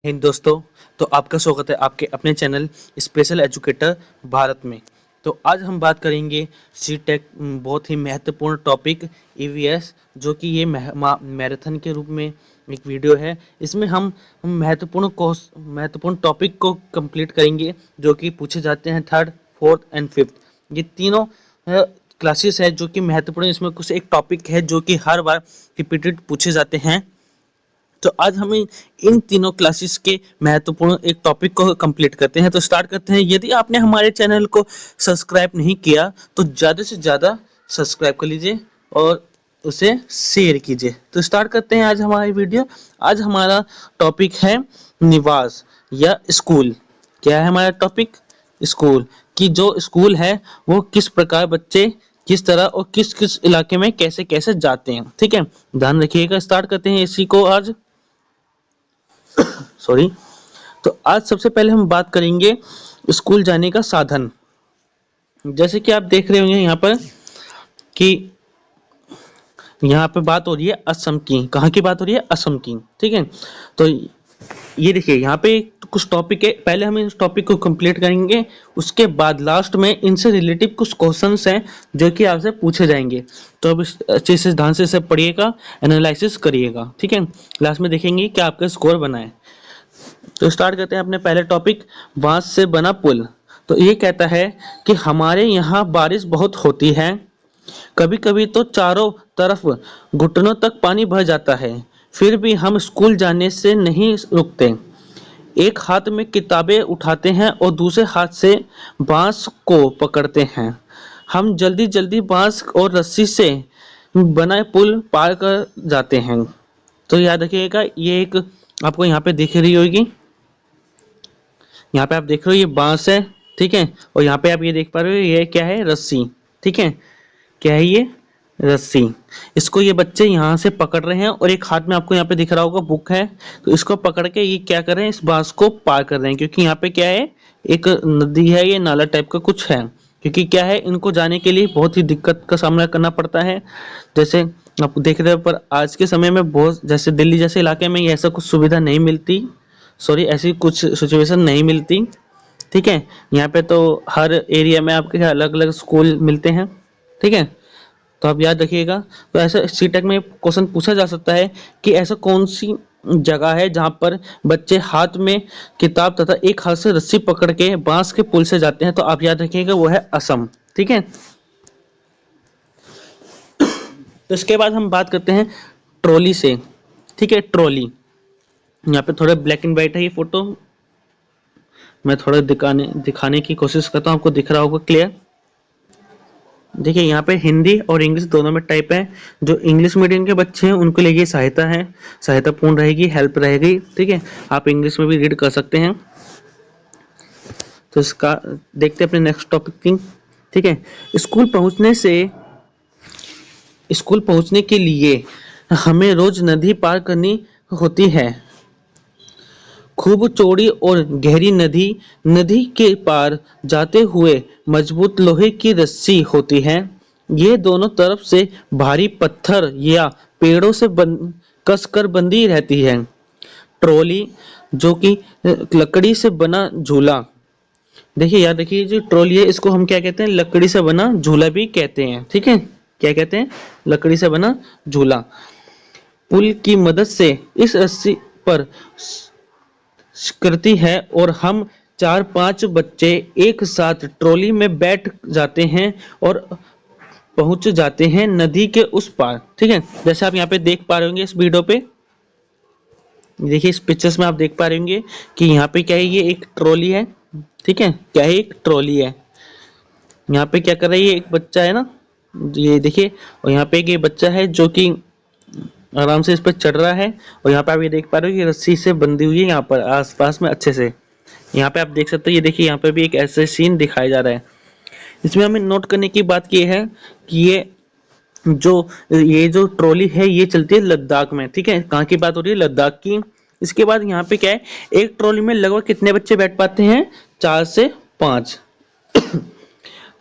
हिंद दोस्तों। तो आपका स्वागत है आपके अपने चैनल स्पेशल एजुकेटर भारत में। तो आज हम बात करेंगे सी टेक बहुत ही महत्वपूर्ण टॉपिक ईवीएस, जो कि ये मैराथन के रूप में एक वीडियो है। इसमें हम महत्वपूर्ण टॉपिक को कंप्लीट करेंगे, जो कि पूछे जाते हैं थर्ड, फोर्थ एंड फिफ्थ। ये तीनों क्लासेस है जो कि महत्वपूर्ण। इसमें कुछ एक टॉपिक है जो कि हर बार रिपीटेड पूछे जाते हैं। तो आज हम इन तीनों क्लासेस के महत्वपूर्ण एक टॉपिक को कंप्लीट करते हैं। तो स्टार्ट करते हैं। यदि आपने हमारे चैनल को सब्सक्राइब नहीं किया तो ज़्यादा से ज़्यादा सब्सक्राइब कर लीजिए और उसे शेयर कीजिए। तो स्टार्ट करते हैं आज हमारी वीडियो। आज हमारा टॉपिक है निवास या स्कूल। क्या है हमारा टॉपिक? स्कूल। कि जो स्कूल है वो किस प्रकार बच्चे किस तरह और किस किस इलाके में कैसे कैसे जाते हैं। ठीक है, ध्यान रखिएगा। स्टार्ट करते हैं इसी को आज। सॉरी। तो आज सबसे पहले हम बात करेंगे स्कूल जाने का साधन। जैसे कि आप देख रहे होंगे यहाँ पर कि यहाँ पे बात हो रही है असम की। कहाँ की बात हो रही है? असम की। ठीक है, तो ये देखिए यहाँ पे कुछ टॉपिक है। पहले हम इस टॉपिक को कंप्लीट करेंगे, उसके बाद लास्ट में इनसे रिलेटिव कुछ क्वेश्चंस हैं जो कि आपसे पूछे जाएंगे। तो अब अच्छे से ध्यान से इसे पढ़िएगा, एनालिसिस करिएगा। ठीक है, लास्ट में देखेंगे कि आपका स्कोर बना है। तो स्टार्ट करते हैं अपने पहले टॉपिक, बांस से बना पुल। तो ये कहता है कि हमारे यहाँ बारिश बहुत होती है, कभी कभी तो चारों तरफ घुटनों तक पानी भर जाता है, फिर भी हम स्कूल जाने से नहीं रुकते। एक हाथ में किताबें उठाते हैं और दूसरे हाथ से बांस को पकड़ते हैं। हम जल्दी जल्दी बांस और रस्सी से बना पुल पार कर जाते हैं। तो याद रखिएगा, ये एक आपको यहाँ पे दिख रही होगी। यहाँ पे आप देख रहे हो ये बांस है। ठीक है, और यहाँ पे आप ये देख पा रहे हो ये क्या है? रस्सी। ठीक है, क्या है ये? रस्सी। इसको ये बच्चे यहाँ से पकड़ रहे हैं और एक हाथ में आपको यहाँ पे दिख रहा होगा बुक है। तो इसको पकड़ के ये क्या कर रहे हैं? इस बांस को पार कर रहे हैं, क्योंकि यहाँ पे क्या है? एक नदी है, ये नाला टाइप का कुछ है। क्योंकि क्या है, इनको जाने के लिए बहुत ही दिक्कत का सामना करना पड़ता है। जैसे आप देख रहे हो, पर आज के समय में बहुत, जैसे दिल्ली जैसे इलाके में ये ऐसा कुछ सुविधा नहीं मिलती। सॉरी, ऐसी कुछ सिचुएशन नहीं मिलती। ठीक है, यहाँ पे तो हर एरिया में आपके अलग अलग स्कूल मिलते हैं। ठीक है, तो आप याद रखिएगा। तो ऐसा सीटेक में क्वेश्चन पूछा जा सकता है कि ऐसा कौन सी जगह है जहां पर बच्चे हाथ में किताब तथा एक हाथ से रस्सी पकड़ के बांस के पुल से जाते हैं। तो आप याद रखिएगा वो है असम। ठीक है, तो इसके बाद हम बात करते हैं ट्रॉली से। ठीक है, ट्रॉली। यहाँ पे थोड़ा ब्लैक एंड व्हाइट है ये फोटो, मैं थोड़ा दिखाने की कोशिश करता हूँ, आपको दिख रहा होगा क्लियर। देखिए यहाँ पे हिंदी और इंग्लिश दोनों में टाइप है। जो इंग्लिश मीडियम के बच्चे हैं उनके लिए ये सहायता है, सहायतापूर्ण रहेगी, हेल्प रहेगी। ठीक है, आप इंग्लिश में भी रीड कर सकते हैं। तो इसका देखते हैं अपने नेक्स्ट टॉपिक की। ठीक है, स्कूल पहुंचने के लिए हमें रोज नदी पार करनी होती है। खूब चौड़ी और गहरी नदी। नदी के पार जाते हुए मजबूत लोहे की रस्सी होती है। ये दोनों तरफ से भारी पत्थर या पेड़ों से कसकर बंधी रहती है। ट्रॉली, जो कि लकड़ी से बना झूला। देखिए याद रखिए, जो ट्रॉली है इसको हम क्या कहते हैं? लकड़ी से बना झूला भी कहते हैं। ठीक है, क्या कहते हैं? लकड़ी से बना झूला। पुल की मदद से इस रस्सी पर करती है और हम 4-5 बच्चे एक साथ ट्रॉली में बैठ जाते हैं और पहुंच जाते हैं नदी के उस पार। ठीक है, जैसे आप यहाँ पे देख पा रहे होंगे इस वीडियो पे। देखिए इस पिक्चर्स में आप देख पा रहे होंगे कि यहाँ पे क्या है, ये एक ट्रॉली है। ठीक है, क्या है? एक ट्रॉली है। यहाँ पे क्या कर रहा है, ये एक बच्चा है ना, ये देखिए। और यहाँ पे एक ये बच्चा है जो कि आराम से इस पर चढ़ रहा है। और यहाँ पे आप ये देख पा रहे हो कि रस्सी से बंधी हुई है यहाँ पर आसपास में अच्छे से। यहाँ पे आप देख सकते हो, ये देखिए यहाँ पे भी एक ऐसे सीन दिखाया जा रहा है। इसमें हमें नोट करने की बात की है कि ये जो ट्रॉली है ये चलती है लद्दाख में। ठीक है, कहाँ की बात हो रही है? लद्दाख की। इसके बाद यहाँ पे क्या है, एक ट्रॉली में लगभग कितने बच्चे बैठ पाते हैं? 4 से 5।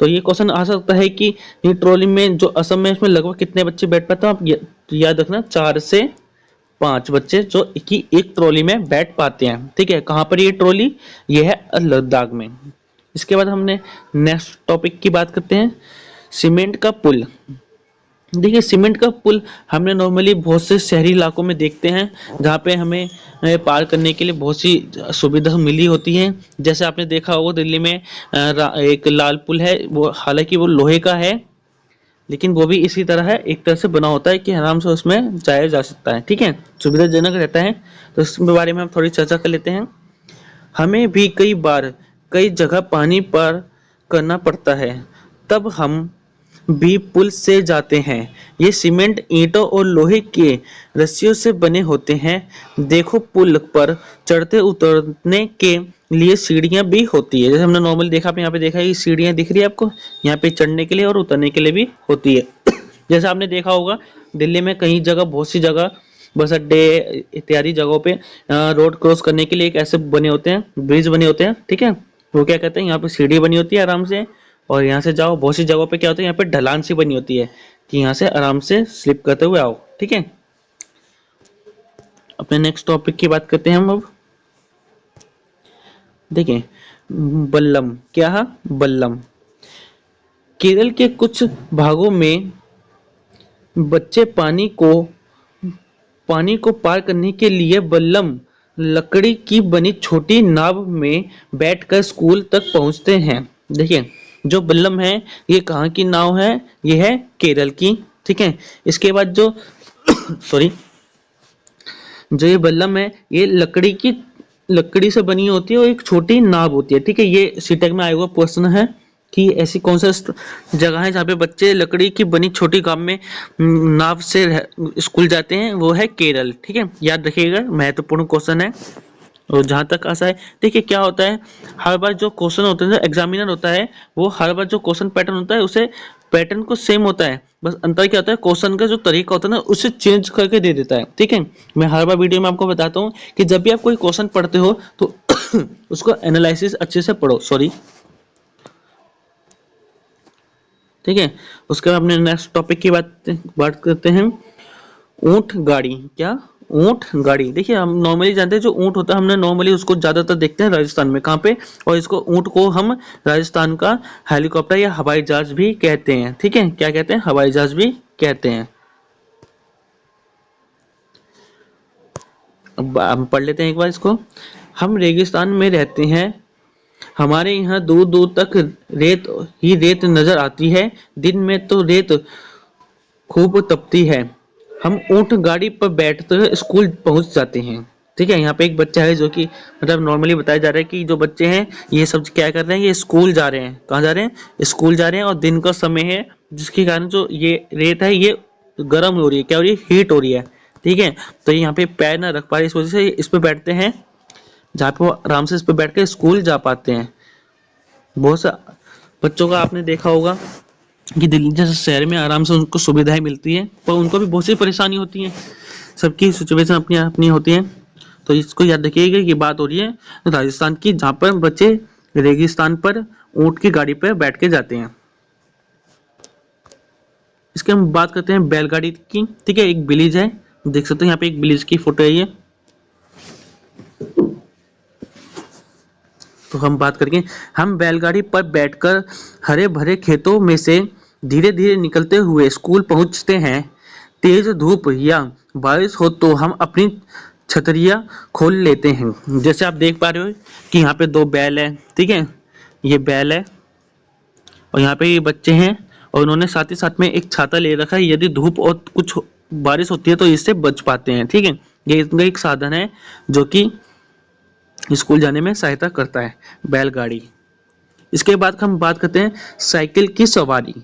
तो ये क्वेश्चन आ सकता है कि ये ट्रॉली में जो असम में इसमें लगभग कितने बच्चे बैठ पाते हैं? आप याद रखना, 4 से 5 बच्चे जो कि एक ट्रॉली में बैठ पाते हैं। ठीक है, कहाँ पर ये ट्रॉली? ये है लद्दाख में। इसके बाद हमने नेक्स्ट टॉपिक की बात करते हैं, सीमेंट का पुल। देखिए, सीमेंट का पुल हमने नॉर्मली बहुत से शहरी इलाकों में देखते हैं, जहाँ पे हमें पार करने के लिए बहुत सी सुविधा मिली होती है। जैसे आपने देखा होगा दिल्ली में एक लाल पुल है, वो हालांकि वो लोहे का है, लेकिन वो भी इसी तरह है, एक तरह से बना होता है कि आराम से उसमें जाया जा सकता है। ठीक है, सुविधाजनक रहता है। तो इस बारे में हम थोड़ी चर्चा कर लेते हैं। हमें भी कई बार कई जगह पानी पार करना पड़ता है, तब हम भी पुल से जाते हैं। ये सीमेंट, ईंटों और लोहे के रस्सियों से बने होते हैं। देखो, पुल पर चढ़ते उतरने के लिए सीढ़ियां भी होती है। जैसे हमने नॉर्मल देखा, आप यहाँ पे देखा, ये सीढ़ियां दिख रही है आपको, यहाँ पे चढ़ने के लिए और उतरने के लिए भी होती है। जैसे आपने देखा होगा दिल्ली में कई जगह, बहुत सी जगह, बस अड्डे इत्यादि जगहों पे रोड क्रॉस करने के लिए एक ऐसे बने होते हैं, ब्रिज बने होते हैं। ठीक है, वो क्या कहते हैं, यहाँ पे सीढ़ी बनी होती है आराम से, और यहाँ से जाओ। बहुत सी जगहों पे क्या होता है, यहाँ पे ढलान सी बनी होती है कि यहाँ से आराम से स्लिप करते हुए आओ। ठीक है, अपने नेक्स्ट टॉपिक की बात करते हैं हम अब। देखिए, बल्लम क्या है? बल्लम केरल के कुछ भागों में बच्चे पानी को पार करने के लिए बल्लम, लकड़ी की बनी छोटी नाव में बैठकर स्कूल तक पहुंचते हैं। देखिए, जो बल्लम है ये कहाँ की नाव है? ये है केरल की। ठीक है, इसके बाद जो सॉरी, जो ये बल्लम है ये लकड़ी से बनी होती है और एक छोटी नाव होती है। ठीक है, ये सीटेक में आया हुआ क्वेश्चन है कि ऐसी कौन सा जगह है जहाँ पे बच्चे लकड़ी की बनी छोटी गांव में नाव से स्कूल जाते हैं? वो है केरल। ठीक है, याद रखिएगा, महत्वपूर्ण क्वेश्चन है। और जहां तक आशा है, देखिए क्या होता है, हर बार जो क्वेश्चन होते हैं, जो एग्जामिनर होता है, वो हर बार जो क्वेश्चन पैटर्न होता है उसे पैटर्न को सेम होता है, बस अंतर क्या होता है, क्वेश्चन का जो तरीका होता है ना उसे चेंज करके दे देता है। ठीक है, मैं हर बार वीडियो में आपको बताता हूँ कि जब भी आप कोई क्वेश्चन पढ़ते हो तो उसको एनालिसिस अच्छे से पढ़ो। सॉरी, ठीक है, उसके बाद अपने नेक्स्ट टॉपिक की बात करते हैं, ऊंट गाड़ी। क्या? ऊंट गाड़ी। देखिए, हम नॉर्मली जानते हैं जो ऊंट होता है, हमने नॉर्मली उसको ज्यादातर देखते हैं राजस्थान में। कहाँ पे? और इसको, ऊंट को हम राजस्थान का हेलीकॉप्टर या हवाई जहाज भी कहते हैं। ठीक है, क्या कहते हैं? हवाई जहाज भी कहते हैं। अब हम पढ़ लेते हैं एक बार इसको। हम रेगिस्तान में रहते हैं, हमारे यहाँ दूर दूर तक रेत ही रेत नजर आती है, दिन में तो रेत खूब तपती है। हम ऊंट गाड़ी पर बैठते हुए स्कूल पहुंच जाते हैं। ठीक है, यहाँ पे एक बच्चा है जो कि मतलब नॉर्मली बताया जा रहा है कि जो बच्चे हैं ये सब क्या कर रहे हैं, ये स्कूल जा रहे हैं। कहाँ जा रहे हैं? स्कूल जा रहे हैं, और दिन का समय है जिसके कारण जो ये रेत है ये गर्म हो रही है। क्या हो रही है? हीट हो रही है। ठीक है, तो यहाँ पे पैर ना रख पा रहे, इस वजह से इस पे बैठते हैं, जहाँ पे वो आराम से इस पे बैठ के स्कूल जा पाते हैं। बहुत सा बच्चों का आपने देखा होगा कि दिल्ली जैसे शहर में आराम से उनको सुविधाएं मिलती है, पर उनको भी बहुत सी परेशानी होती है। सबकी सिचुएशन अपनी अपनी होती है, तो इसको याद रखिएगा कि बात हो रही है राजस्थान की, जहाँ पर बच्चे रेगिस्तान पर ऊंट की गाड़ी पर बैठ के जाते हैं। इसके हम बात करते हैं बैलगाड़ी की। ठीक है, एक विलेज है, देख सकते हैं यहाँ पे एक विलेज की फोटो है ये। तो हम बात करेंगे, हम बैलगाड़ी पर बैठकर हरे भरे खेतों में से धीरे धीरे निकलते हुए स्कूल पहुंचते हैं। तेज धूप या बारिश हो तो हम अपनी छतरियां खोल लेते हैं। जैसे आप देख पा रहे हो कि यहाँ पे 2 बैल है। ठीक है, ये बैल है और यहाँ पे ये बच्चे हैं, और उन्होंने साथ ही साथ में एक छाता ले रखा है, यदि धूप और कुछ बारिश होती है तो इससे बच पाते हैं। ठीक है, ये इनका एक साधन है जो कि स्कूल जाने में सहायता करता है, बैलगाड़ी। इसके बाद हम बात करते हैं साइकिल की सवारी।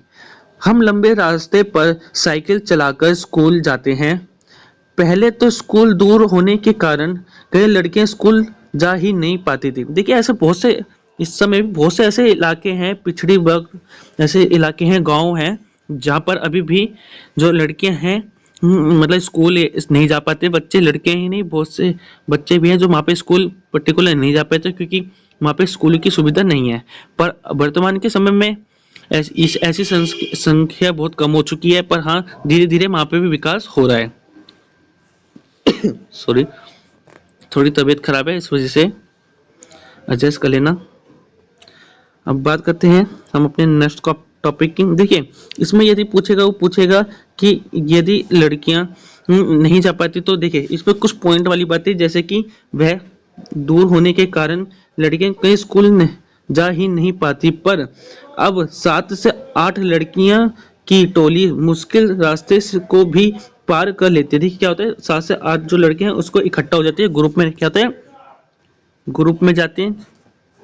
हम लंबे रास्ते पर साइकिल चलाकर स्कूल जाते हैं। पहले तो स्कूल दूर होने के कारण कई लड़कियां स्कूल जा ही नहीं पाती थी। देखिए, ऐसे बहुत से इस समय बहुत से ऐसे इलाके हैं, पिछड़ी वर्ग ऐसे इलाके हैं, गांव हैं, जहाँ पर अभी भी जो लड़कियां हैं मतलब स्कूल नहीं जा पाते बच्चे, लड़के ही नहीं, बहुत से बच्चे भी हैं जो वहाँ पे स्कूल पर्टिकुलर नहीं जा पाते क्योंकि वहाँ पे स्कूल की सुविधा नहीं है। पर वर्तमान के समय में ऐसी संख्या बहुत कम हो चुकी है, पर हाँ धीरे धीरे वहाँ पे भी विकास हो रहा है। सॉरी, थोड़ी तबीयत खराब है, इस वजह से एडजस्ट कर लेना। अब बात करते हैं हम अपने नेक्स्ट टॉपिक की। देखिए, इसमें यदि पूछेगा, वो पूछेगा कि यदि लड़कियां नहीं जा पाती, तो देखिए इसमें कुछ पॉइंट वाली बातें, जैसे कि वह दूर होने के कारण लड़कियां कई स्कूल जा ही नहीं पाती, पर अब 7 से 8 लड़कियां की टोली मुश्किल रास्ते को भी पार कर लेती है। देखिए क्या होता है, 7 से 8 जो लड़कियां हैं उसको इकट्ठा हो जाती है, ग्रुप में क्या होता है, ग्रुप में जाते हैं।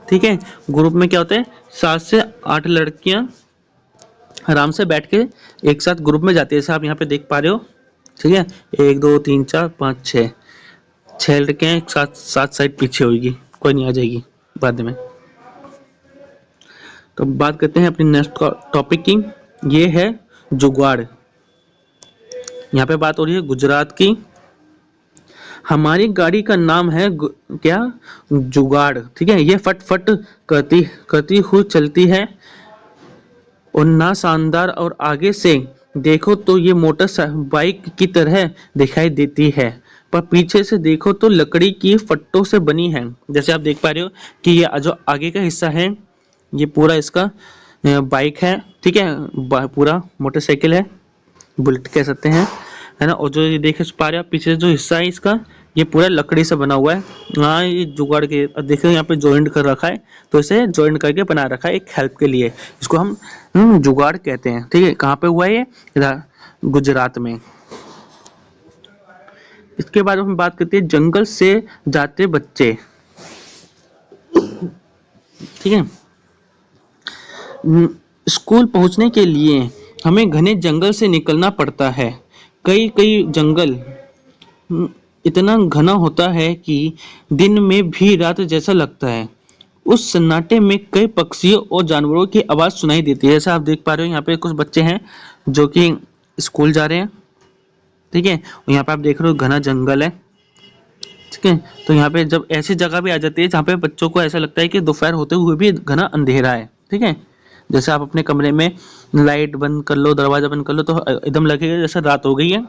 ठीक है, ग्रुप में क्या होता है, 7 से 8 लड़कियां आराम से बैठ के एक साथ ग्रुप में जाती है, जैसे आप यहाँ पे देख पा रहे हो। ठीक है, 1 2 3 4 5 6 लड़कियां एक साथ 7 साइड पीछे होगी, कोई नहीं, आ जाएगी बाद में। तो बात करते हैं अपनी नेक्स्ट टॉपिक की, ये है जुगाड़। यहाँ पे बात हो रही है गुजरात की। हमारी गाड़ी का नाम है क्या, जुगाड़। ठीक है, ये फट फट करती हुई चलती है और ना शानदार, और आगे से देखो तो ये मोटर बाइक की तरह दिखाई देती है, पर पीछे से देखो तो लकड़ी की फट्टों से बनी है। जैसे आप देख पा रहे हो कि ये जो आगे का हिस्सा है, ये पूरा इसका बाइक है। ठीक है, पूरा मोटरसाइकिल है, बुलेट कह सकते हैं, है ना। और जो ये देख पा रहे हो पीछे जो हिस्सा है इसका, ये पूरा लकड़ी से बना हुआ है। हाँ, ये जुगाड़ के देखो यहाँ पे जॉइंट कर रखा है, तो इसे जॉइंट करके बना रखा है एक हेल्प के लिए, इसको हम जुगाड़ कहते हैं। ठीक है, कहाँ पे हुआ है ये, गुजरात में। इसके बाद हम बात करते हैं जंगल से जाते बच्चे। ठीक है, स्कूल पहुंचने के लिए हमें घने जंगल से निकलना पड़ता है। कई कई जंगल इतना घना होता है कि दिन में भी रात जैसा लगता है। उस सन्नाटे में कई पक्षियों और जानवरों की आवाज सुनाई देती है। जैसा आप देख पा रहे हो, यहाँ पे कुछ बच्चे हैं जो कि स्कूल जा रहे हैं। ठीक है, और यहाँ पे आप देख रहे हो घना जंगल है। ठीक है, तो यहाँ पे जब ऐसी जगह भी आ जाती है जहाँ पे बच्चों को ऐसा लगता है कि दोपहर होते हुए भी घना अंधेरा है। ठीक है, जैसे आप अपने कमरे में लाइट बंद कर लो, दरवाजा बंद कर लो, तो एकदम लगेगा जैसे रात हो गई है।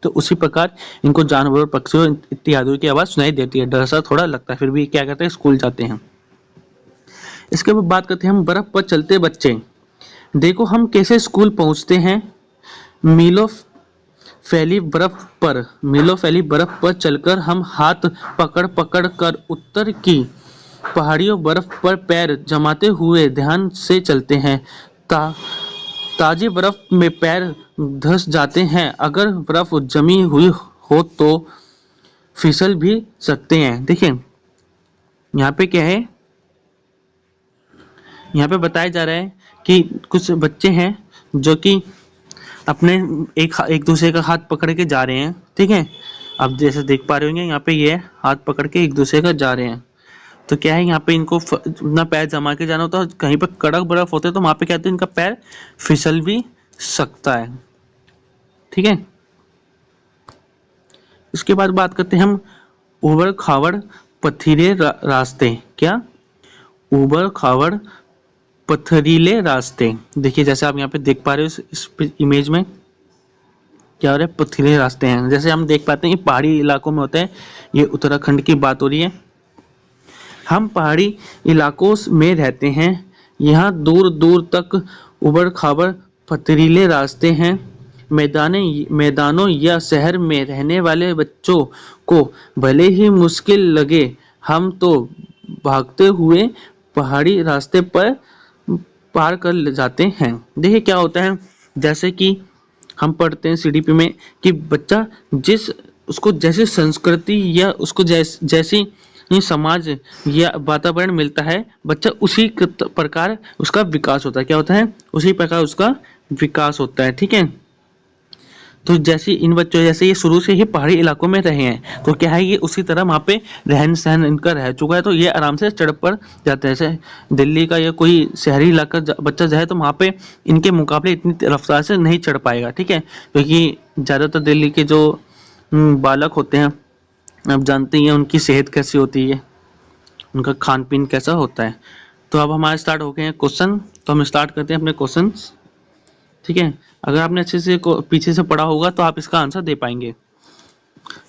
तो उसी प्रकार इनको जानवरों, पक्षियों इत्यादि की आवाज सुनाई देती है, डर सा थोड़ा लगता है, फिर भी क्या करते हैं, स्कूल जाते हैं। इसके बाद बात करते हैं हम बर्फ पर चलते बच्चे। देखो हम कैसे स्कूल पहुंचते हैं। मीलों मीलों फैली बर्फ पर चलकर हम हाथ पकड़ पकड़ कर उत्तर की पहाड़ियों बर्फ पर पैर जमाते हुए ध्यान से चलते हैं। ताजी बर्फ में पैर धंस जाते हैं, अगर बर्फ जमी हुई हो तो फिसल भी सकते हैं। देखिए यहाँ पे क्या है, यहाँ पे बताया जा रहा है कि कुछ बच्चे हैं जो कि अपने एक दूसरे का हाथ पकड़ के जा रहे हैं। ठीक है, आप जैसे देख पा रहे होंगे यहाँ पे ये हाथ पकड़ के एक दूसरे का जा रहे हैं। तो क्या है, यहाँ पे इनको अपना पैर जमा के जाना होता है, कहीं पे कड़क बर्फ होते है तो वहां पे क्या होता है, इनका पैर फिसल भी सकता है। ठीक है, इसके बाद बात करते हैं हम उबड़ खाबड़ पथरीले रास्ते। क्या, उबड़ खाबड़ पथरीले रास्ते। देखिए जैसे आप यहाँ पे देख पा रहे हो इस इमेज में क्या हो रहा है, पथरीले रास्ते हैं। जैसे हम देख पाते हैं ये पहाड़ी इलाकों में होते हैं, ये उत्तराखंड की बात हो रही है। हम पहाड़ी इलाकों में रहते हैं, यहाँ दूर दूर तक उबड़ खाबड़ पथरीले रास्ते हैं। मैदानों या शहर में रहने वाले बच्चों को भले ही मुश्किल लगे, हम तो भागते हुए पहाड़ी रास्ते पर पार कर जाते हैं। देखिए क्या होता है, जैसे कि हम पढ़ते हैं सीडीपी में कि बच्चा जिस उसको जैसी संस्कृति या उसको जैसी समाज या वातावरण मिलता है, बच्चा उसी प्रकार उसका विकास होता है। क्या होता है, उसी प्रकार उसका विकास होता है। ठीक है, तो जैसे इन बच्चों जैसे ये शुरू से ही पहाड़ी इलाकों में रहे हैं, तो क्या है, ये उसी तरह वहाँ पे रहन सहन इनका रह चुका है, तो ये आराम से चढ़ पड़ जाते हैं। जैसे दिल्ली का या कोई शहरी इलाका बच्चा जाए तो वहाँ पे इनके मुकाबले इतनी रफ्तार से नहीं चढ़ पाएगा। ठीक है, क्योंकि ज़्यादातर दिल्ली के जो बालक होते हैं, आप जानते ही हैं उनकी सेहत कैसी होती है, उनका खान पीन कैसा होता है। तो अब हमारे स्टार्ट हो गए हैं क्वेश्चन, तो हम स्टार्ट करते हैं अपने क्वेश्चन। ठीक है, अगर आपने अच्छे से पीछे से पढ़ा होगा तो आप इसका आंसर दे पाएंगे।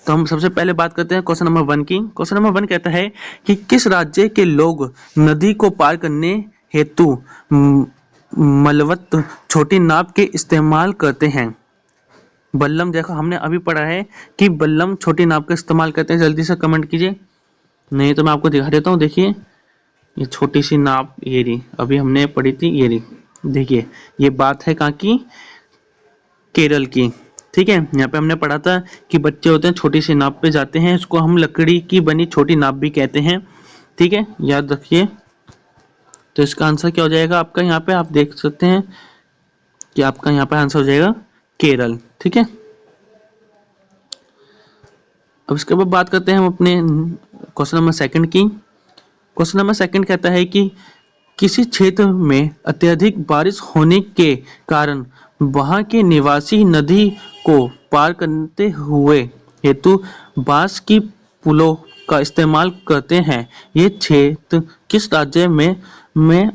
तो हम सबसे पहले बात करते हैं क्वेश्चन नंबर 1 की। क्वेश्चन नंबर 1 कहता है कि किस राज्य के लोग नदी को पार करने हेतु मलवत छोटी नाव के इस्तेमाल करते हैं? बल्लम, देखो हमने अभी पढ़ा है कि बल्लम छोटी नाव का इस्तेमाल करते हैं। जल्दी से कमेंट कीजिए, नहीं तो मैं आपको दिखा देता हूँ। देखिए ये छोटी सी नाव, ये रही, अभी हमने पढ़ी थी, ये रही। देखिए ये बात है कहाँ की? केरल की। ठीक है, यहाँ पे हमने पढ़ा था कि बच्चे होते हैं छोटी सी नाव पे जाते हैं, इसको हम लकड़ी की बनी छोटी नाव भी कहते हैं। ठीक है, याद रखिए। तो इसका आंसर क्या हो जाएगा आपका? यहाँ पे आप देख सकते हैं कि आपका यहाँ पे आंसर हो जाएगा केरल। ठीक है, अब इसके बाद बात करते हैं हम अपने क्वेश्चन नंबर 2 की। क्वेश्चन नंबर 2 कहता है कि किसी क्षेत्र में अत्यधिक बारिश होने के कारण वहां के निवासी नदी को पार करते हुए हेतु बांस की पुलों का इस्तेमाल करते हैं। ये क्षेत्र किस में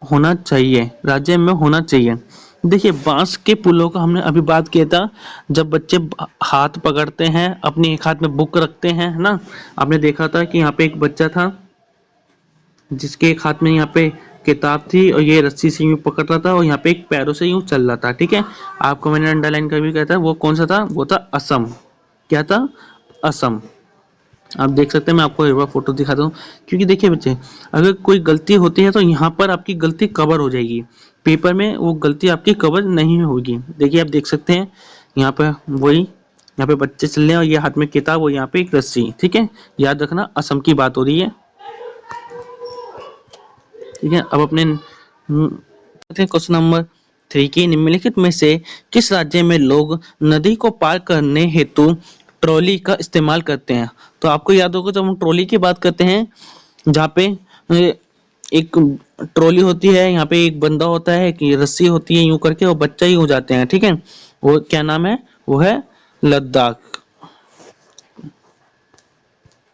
होना चाहिए? राज्य में होना चाहिए। देखिए बांस के पुलों का हमने अभी बात किया था, जब बच्चे हाथ पकड़ते हैं, अपने एक हाथ में बुक रखते हैं, है ना। आपने देखा था कि यहाँ पे एक बच्चा था जिसके एक हाथ में यहाँ पे किताब थी और ये रस्सी से यूं पकड़ रहा था और यहाँ पे एक पैरों से यूं चल रहा था। ठीक है, आपको मैंने अंडरलाइन कर भी कहता है, वो कौन सा था? वो था असम। क्या था? असम। आप देख सकते हैं, मैं आपको एक बार फोटो दिखाता हूँ। क्योंकि देखिए बच्चे, अगर कोई गलती होती है तो यहाँ पर आपकी गलती कवर हो जाएगी, पेपर में वो गलती आपकी कवर नहीं होगी। देखिए आप देख सकते हैं यहाँ पे वही, यहाँ पे बच्चे चल रहे हैं और ये हाथ में किताब और यहाँ पे एक रस्सी। ठीक है, याद रखना असम की बात हो रही है। ठीक है, अब अपने क्वेश्चन नंबर 3 की। निम्नलिखित में से किस राज्य में लोग नदी को पार करने हेतु ट्रॉली का इस्तेमाल करते हैं? तो आपको याद होगा जब हम ट्रॉली की बात करते हैं, जहाँ पे एक ट्रॉली होती है, यहाँ पे एक बंदा होता है, एक रस्सी होती है यूं करके, और बच्चा ही हो जाते हैं। ठीक है, वो क्या नाम है? वो है लद्दाख।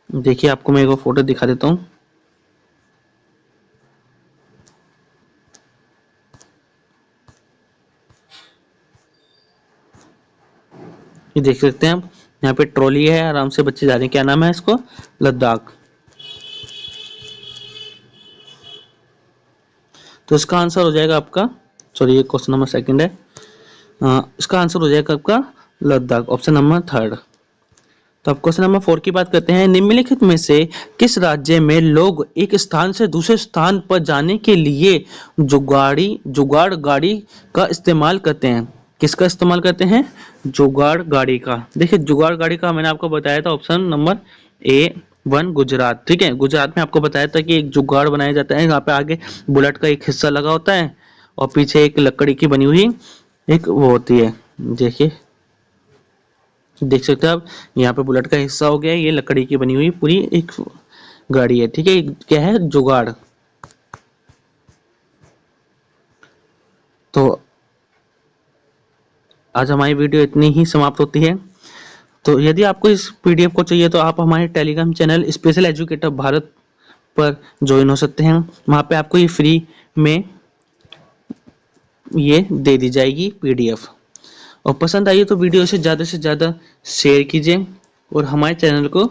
देखिए आपको मैं एक फोटो दिखा देता हूँ। ये देख सकते हैं आप, यहाँ पे ट्रॉली है, आराम से बच्चे जा रहे हैं। क्या नाम है इसको? लद्दाख। तो इसका आंसर हो जाएगा आपका, सॉरी ये क्वेश्चन नंबर 2 है, इसका आंसर हो जाएगा आपका लद्दाख, ऑप्शन नंबर 3। तो अब क्वेश्चन नंबर 4 की बात करते हैं। निम्नलिखित में से किस राज्य में लोग एक स्थान से दूसरे स्थान पर जाने के लिए जुगाड़ गाड़ी का इस्तेमाल करते हैं? किसका इस्तेमाल करते हैं? जुगाड़ गाड़ी का। देखिए जुगाड़ गाड़ी का मैंने आपको बताया था, ऑप्शन नंबर A1 गुजरात। ठीक है, गुजरात में आपको बताया था कि एक जुगाड़ बनाया जाता है, यहाँ पे आगे बुलेट का एक हिस्सा लगा होता है और पीछे एक लकड़ी की बनी हुई एक वो होती है। देखिए देख सकते हैं आप, यहाँ पे बुलेट का हिस्सा हो गया है, ये लकड़ी की बनी हुई पूरी एक गाड़ी है। ठीक है, क्या है? जुगाड़। तो आज हमारी वीडियो इतनी ही समाप्त होती है। तो यदि आपको इस पीडीएफ को चाहिए तो आप हमारे Telegram channel special educator Bharat पर ज्वाइन हो सकते हैं। वहाँ पे आपको ये फ्री में ये दे दी जाएगी पीडीएफ। और पसंद आई तो वीडियो से ज़्यादा शेयर कीजिए और हमारे चैनल को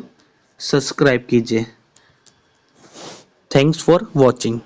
सब्सक्राइब कीजिए। Thanks for watching.